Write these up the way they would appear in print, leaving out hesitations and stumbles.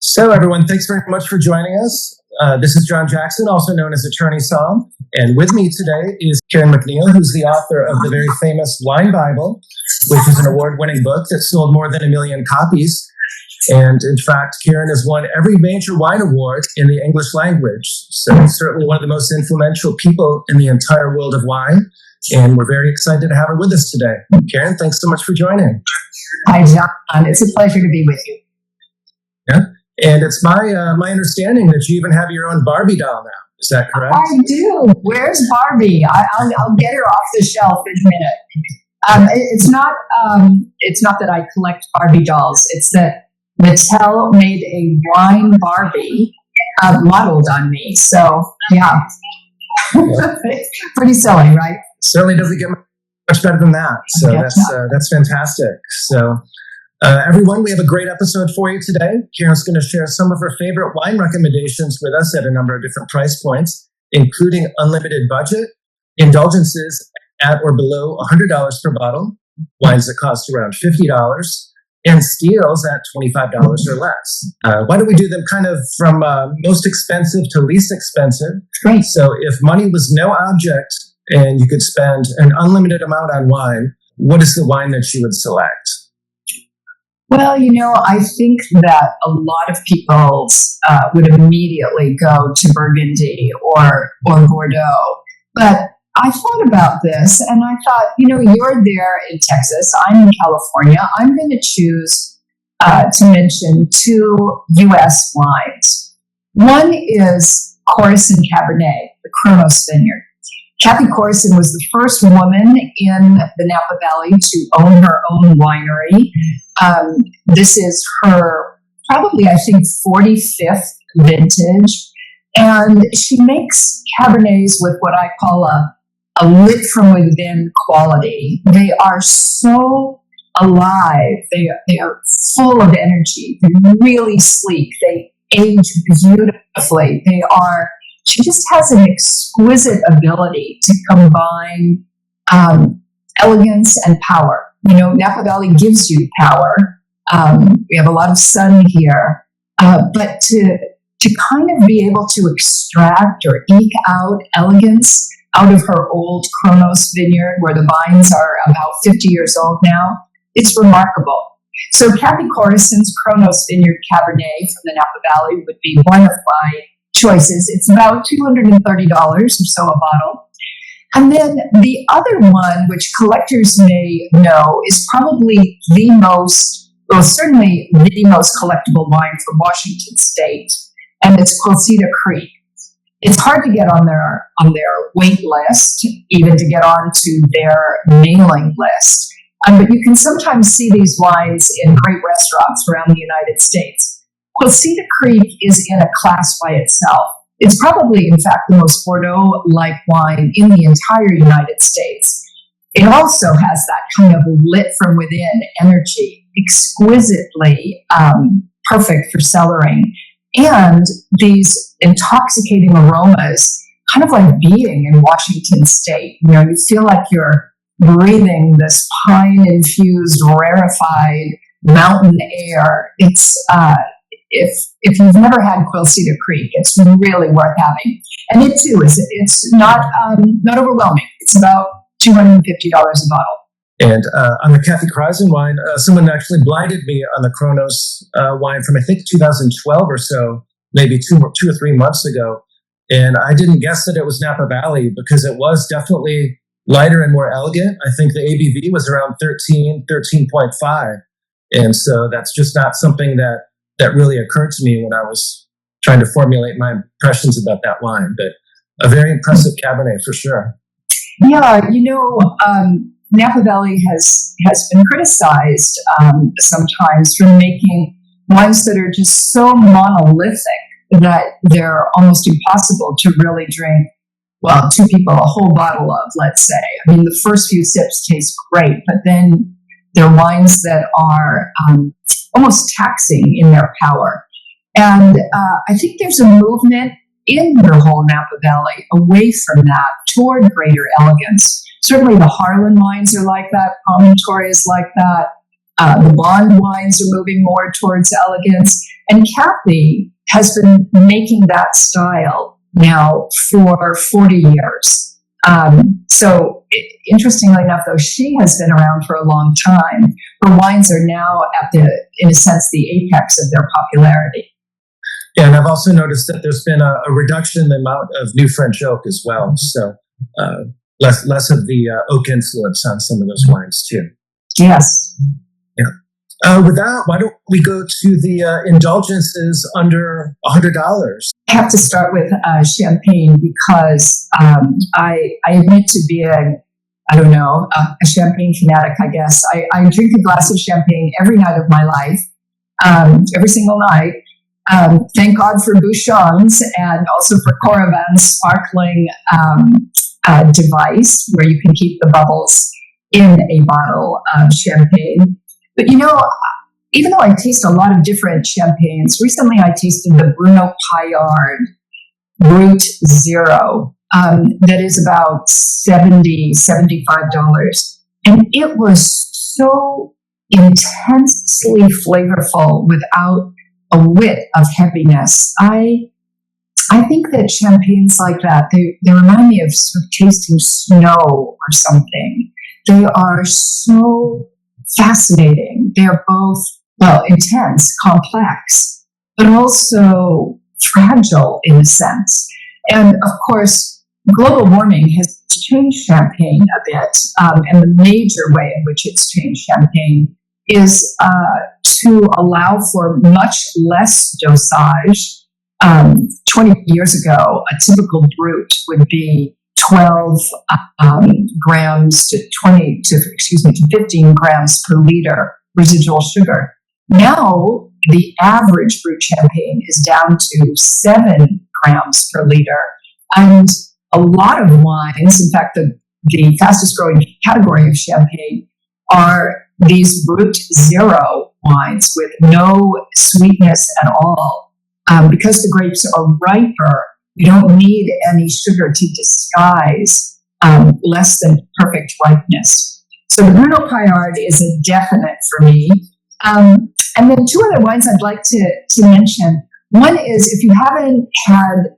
So everyone, thanks very much for joining us. This is John Jackson, also known as Attorney Somm. And with me today is Karen MacNeil, who's the author of the very famous Wine Bible, which is an award-winning book that sold more than 1 million copies. And in fact, Karen has won every major wine award in the English language. So certainly one of the most influential people in the entire world of wine. And we're very excited to have her with us today. Karen, thanks so much for joining. Hi, John. It's a pleasure to be with you. Yeah. And it's my understanding that you even have your own Barbie doll now. Is that correct? I do. Where's Barbie? I'll get her off the shelf in a minute. It's not that I collect Barbie dolls. It's that Mattel made a wine Barbie modeled on me. So yeah, pretty silly, right? Certainly doesn't get much better than that. So that's fantastic. So. Everyone, we have a great episode for you today. Karen's going to share some of her favorite wine recommendations with us at a number of different price points, including unlimited budget, indulgences at or below $100 per bottle, wines that cost around $50, and steals at $25 or less. Why don't we do them kind of from most expensive to least expensive? Great. So if money was no object and you could spend an unlimited amount on wine, what is the wine that you would select? Well, I think that a lot of people would immediately go to Burgundy or Bordeaux. But I thought about this and I thought, you're there in Texas, I'm in California. I'm going to choose to mention 2 U.S. wines. One is Corison Cabernet, the Kronos Vineyard. Kathy Corison was the first woman in the Napa Valley to own her own winery. This is her probably, I think, 45th vintage. And she makes Cabernets with what I call a lit from within quality. They are so alive. They are full of energy. They're really sleek. They age beautifully. She just has an exquisite ability to combine elegance and power. Napa Valley gives you power. We have a lot of sun here, but to kind of be able to extract or eke out elegance out of her old Kronos vineyard, where the vines are about 50 years old now, it's remarkable. So Kathy Corison's Kronos Vineyard Cabernet from the Napa Valley would be one of my choices. It's about $230 or so a bottle. And then the other one, which collectors may know, is probably certainly the most collectible wine from Washington State, and it's Quilceda Creek. It's hard to get on their wait list, even to get onto their mailing list. But you can sometimes see these wines in great restaurants around the United States. Quilceda Creek is in a class by itself. It's probably, in fact, the most Bordeaux-like wine in the entire United States. It also has that kind of lit from within energy, exquisitely perfect for cellaring, and these intoxicating aromas, kind of like being in Washington State. You feel like you're breathing this pine-infused, rarefied mountain air. It's if you've never had Quilceda Creek, it's really worth having. And it too it's not overwhelming. It's about $250 a bottle. And on the Kathy Corison wine, someone actually blinded me on the Kronos wine from I think 2012 or so, maybe two or 3 months ago. And I didn't guess that it was Napa Valley because it was definitely lighter and more elegant. I think the ABV was around 13.5. And so that's just not something that really occurred to me when I was trying to formulate my impressions about that wine, but a very impressive Cabernet for sure. Yeah, Napa Valley has been criticized sometimes for making wines that are just so monolithic that they're almost impossible to really drink, 2 people, a whole bottle of, let's say. I mean, the first few sips taste great, but then they're wines that are almost taxing in their power. And I think there's a movement in the whole Napa Valley away from that toward greater elegance. Certainly the Harlan wines are like that. Promontory is like that. The blonde wines are moving more towards elegance. And Kathy has been making that style now for 40 years. Interestingly enough, though, she has been around for a long time. Her wines are now in a sense, the apex of their popularity. Yeah, and I've also noticed that there's been a reduction in the amount of new French oak as well. So less of the oak influence on some of those wines too. Yes. Yeah. With that, why don't we go to the indulgences under $100? I have to start with champagne because I admit to being, I don't know, a champagne fanatic, I guess. I drink a glass of champagne every night of my life, every single night. Thank God for Bouchons and also for Coravin sparkling device where you can keep the bubbles in a bottle of champagne. But even though I taste a lot of different champagnes, recently I tasted the Bruno Paillard Brut Zero. That is about $75. And it was so intensely flavorful without a whit of heaviness. I think that champagnes like that, they remind me of sort of tasting snow or something. They are so fascinating. They're both, intense, complex, but also fragile in a sense. And of course, global warming has changed champagne a bit. And the major way in which it's changed champagne is to allow for much less dosage. 20 years ago, a typical brut would be 12 grams to 15 grams per liter residual sugar. Now, the average brut champagne is down to 7 grams per liter. And a lot of wines, in fact, the fastest growing category of champagne are these Brut Zero wines with no sweetness at all. Because the grapes are riper, you don't need any sugar to disguise less than perfect ripeness. So the Bruno Paillard is a definite for me. And then two other wines I'd like to mention. One is, if you haven't had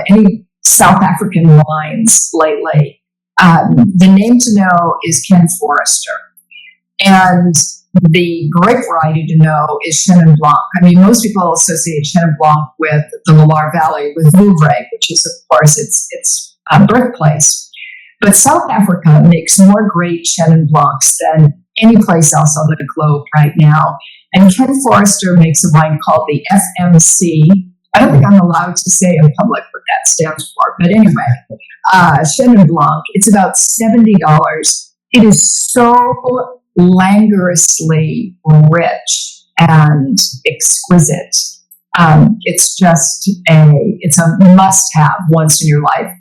any South African wines lately, the name to know is Ken Forrester. And the grape variety to know is Chenin Blanc. I mean, most people associate Chenin Blanc with the Loire Valley, with Vouvray, which is, of course, its birthplace. But South Africa makes more great Chenin Blancs than any place else on the globe right now. And Ken Forrester makes a wine called the FMC. I don't think I'm allowed to say in public what that stands for, but anyway, Chenin Blanc, it's about $70. It is so languorously rich and exquisite. It's a must-have once in your life.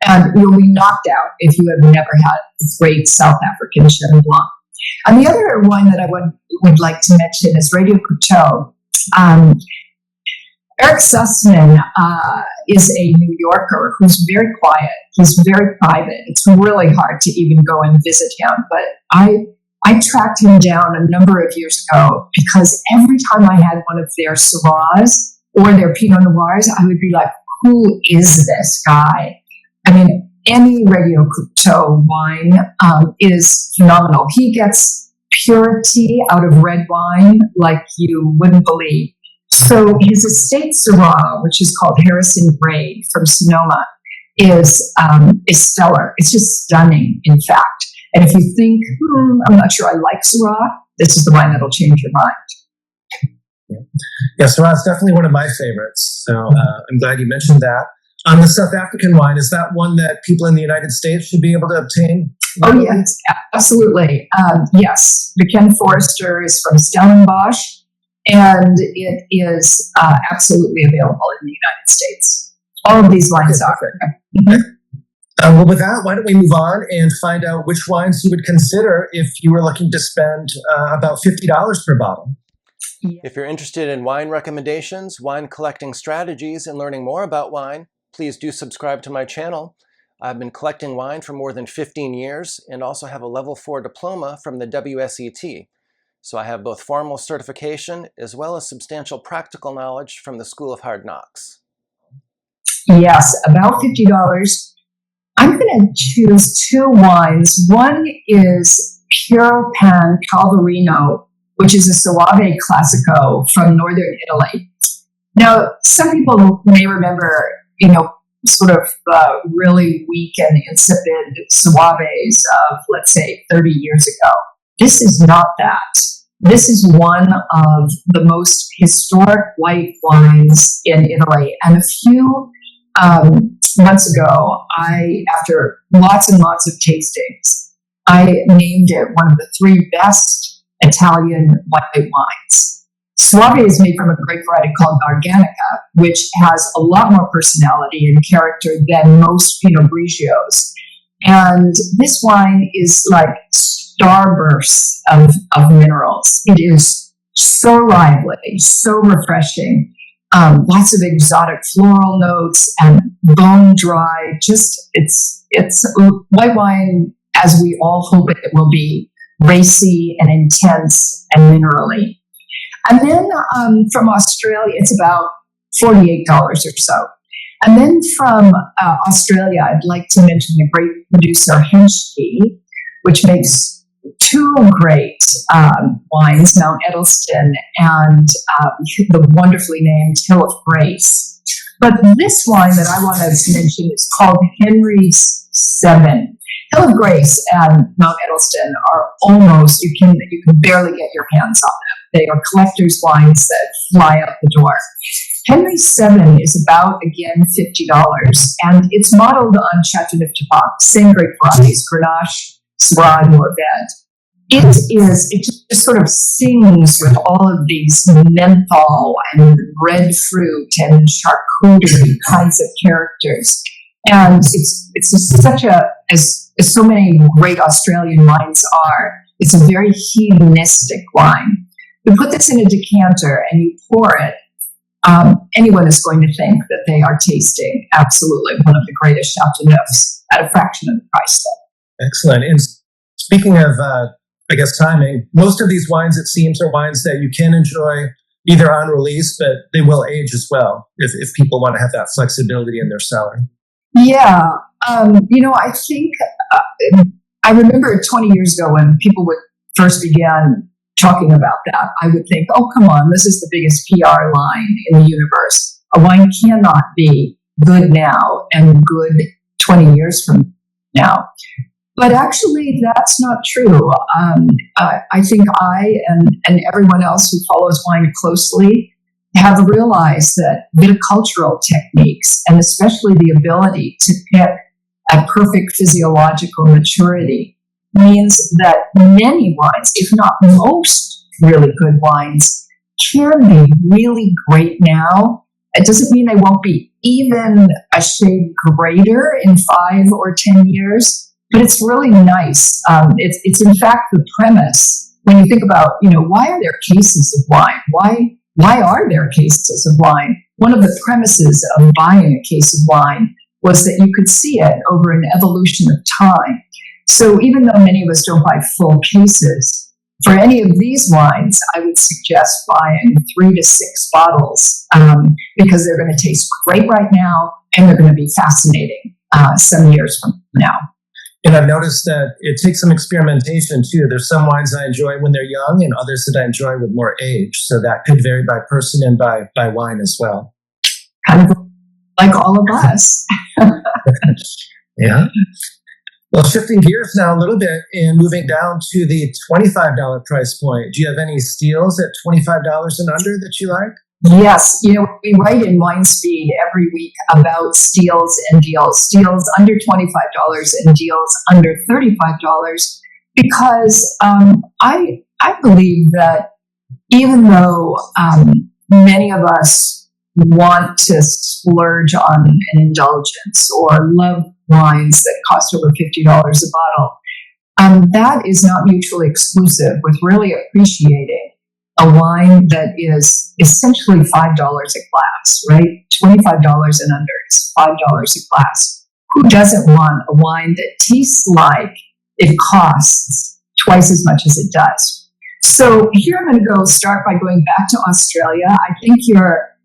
And you'll be knocked out if you have never had great South African Chenin Blanc. And the other wine that I would like to mention is Radio Couteau. Eric Sussman is a New Yorker who's very quiet. He's very private. It's really hard to even go and visit him. But I tracked him down a number of years ago because every time I had one of their Syrahs or their Pinot Noirs, I would be like, who is this guy? I mean, any Radio Couteau wine is phenomenal. He gets purity out of red wine like you wouldn't believe. So his estate Syrah, which is called Harrison Braid from Sonoma, is stellar. It's just stunning, in fact. And if you think, I'm not sure I like Syrah, this is the wine that'll change your mind. Yeah, Syrah is definitely one of my favorites. So I'm glad you mentioned that. On the South African wine, is that one that people in the United States should be able to obtain? Oh, yes, absolutely. Yes, the Ken Forrester is from Stellenbosch, and it is absolutely available in the United States. All of these wines are. Mm-hmm. Well, with that, why don't we move on and find out which wines you would consider if you were looking to spend about $50 per bottle. If you're interested in wine recommendations, wine collecting strategies, and learning more about wine, please do subscribe to my channel. I've been collecting wine for more than 15 years and also have a level 4 diploma from the WSET. So I have both formal certification as well as substantial practical knowledge from the School of Hard Knocks. Yes, about $50. I'm going to choose two wines. One is Puro Pan Calvarino, which is a Soave Classico from northern Italy. Now, some people may remember, sort of really weak and insipid Soaves of, let's say, 30 years ago. This is not that. This is one of the most historic white wines in Italy. And a few months ago, after lots and lots of tastings, I named it one of the 3 best Italian white wines. Soave is made from a grape variety called Garganica, which has a lot more personality and character than most Pinot Grigios. And this wine is like starbursts of minerals. It is so lively, so refreshing. Lots of exotic floral notes and bone dry. It's white wine as we all hope it will be, racy and intense and minerally. And then from Australia, it's about $48 or so. And then from Australia, I'd like to mention the great producer Henschke, which makes 2 great wines, Mount Edelstone and the wonderfully named Hill of Grace. But this wine that I want to mention is called Henry's 7. Hill of Grace and Mount Edelstone are almost, you can barely get your hands on them. They are collector's wines that fly out the door. Henry's 7 is about, again, $50, and it's modeled on Chateauneuf-du-Pape, same grape varieties, Grenache, Syrah, and Mourvedre. It just sort of sings with all of these menthol and red fruit and charcuterie kinds of characters. And it's just such as so many great Australian wines are, it's a very hedonistic wine. You put this in a decanter and you pour it, anyone is going to think that they are tasting absolutely one of the greatest Chateauneufs at a fraction of the price. Excellent. And speaking of, timing, most of these wines, it seems, are wines that you can enjoy either on release, but they will age as well if people want to have that flexibility in their cellar. Yeah. I think I remember 20 years ago when people would first begin talking about that, I would think, oh, come on, this is the biggest PR line in the universe. A wine cannot be good now and good 20 years from now. But actually, that's not true. I think I and everyone else who follows wine closely have realized that viticultural techniques, and especially the ability to pick at perfect physiological maturity, means that many wines, if not most really good wines, can be really great now. It doesn't mean they won't be even a shade greater in 5 or 10 years, but it's really nice. It's in fact the premise when you think about, why are there cases of wine? Why are there cases of wine? One of the premises of buying a case of wine was that you could see it over an evolution of time. So even though many of us don't buy full cases, for any of these wines, I would suggest buying 3 to 6 bottles because they're going to taste great right now and they're going to be fascinating some years from now. And I've noticed that it takes some experimentation too. There's some wines I enjoy when they're young and others that I enjoy with more age. So that could vary by person and by wine as well. Kind of like all of us. Yeah. Well, shifting gears now a little bit and moving down to the $25 price point. Do you have any steals at $25 and under that you like? Yes. We write in Wine Speed every week about steals and deals. Steals under $25 and deals under $35 because I believe that even though many of us want to splurge on an indulgence or love wines that cost over $50 a bottle, that is not mutually exclusive with really appreciating a wine that is essentially $5 a glass, right? $25 and under is $5 a glass. Who doesn't want a wine that tastes like it costs twice as much as it does? So here I'm going to start by going back to Australia. I think you're,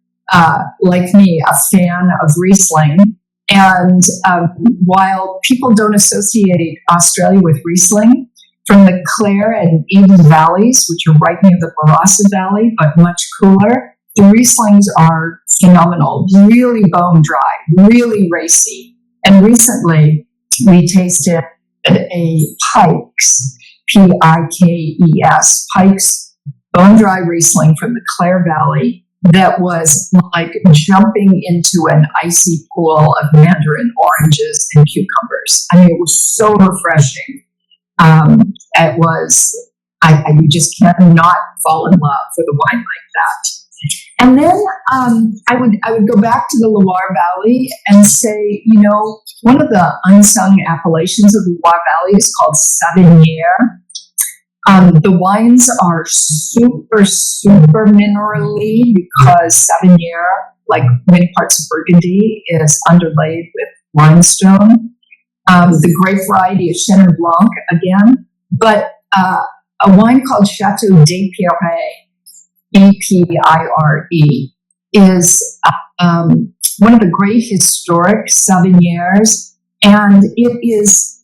like me, a fan of Riesling. And while people don't associate Australia with Riesling, from the Clare and Eden valleys, which are right near the Barossa Valley, but much cooler, the Rieslings are phenomenal, really bone dry, really racy. And recently we tasted a Pikes, Pikes, Pikes bone dry Riesling from the Clare Valley that was like jumping into an icy pool of mandarin oranges and cucumbers. I mean, it was so refreshing. It was, you just cannot fall in love with a wine like that. And then I would go back to the Loire Valley and say, you know, one of the unsung appellations of the Loire Valley is called Savinière. The wines are super, super minerally because Savinière, like many parts of Burgundy, is underlaid with limestone. The grape variety is Chenin Blanc again, but a wine called Chateau d'Épire, E-P-I-R-E, is one of the great historic Savinières, and it is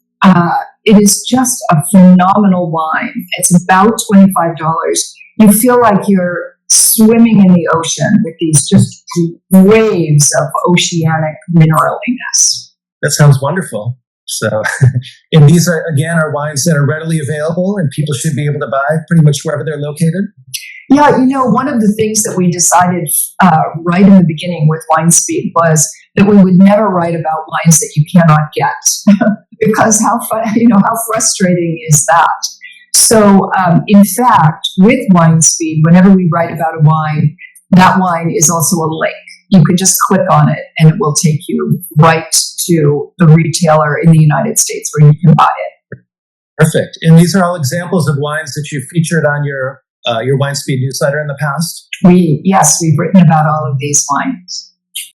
just a phenomenal wine. It's about $25. You feel like you're swimming in the ocean with these just waves of oceanic mineraliness. That sounds wonderful. So, and these are, again, are wines that are readily available and people should be able to buy pretty much wherever they're located. Yeah, you know, one of the things that we decided right in the beginning with WineSpeed was that we would never write about wines that you cannot get, because how frustrating is that? So, in fact, with WineSpeed, whenever we write about a wine, that wine is also a link. You can just click on it, and it will take you right to the retailer in the United States where you can buy it. Perfect. And these are all examples of wines that you've featured on your WineSpeed newsletter in the past? Yes, we've written about all of these wines.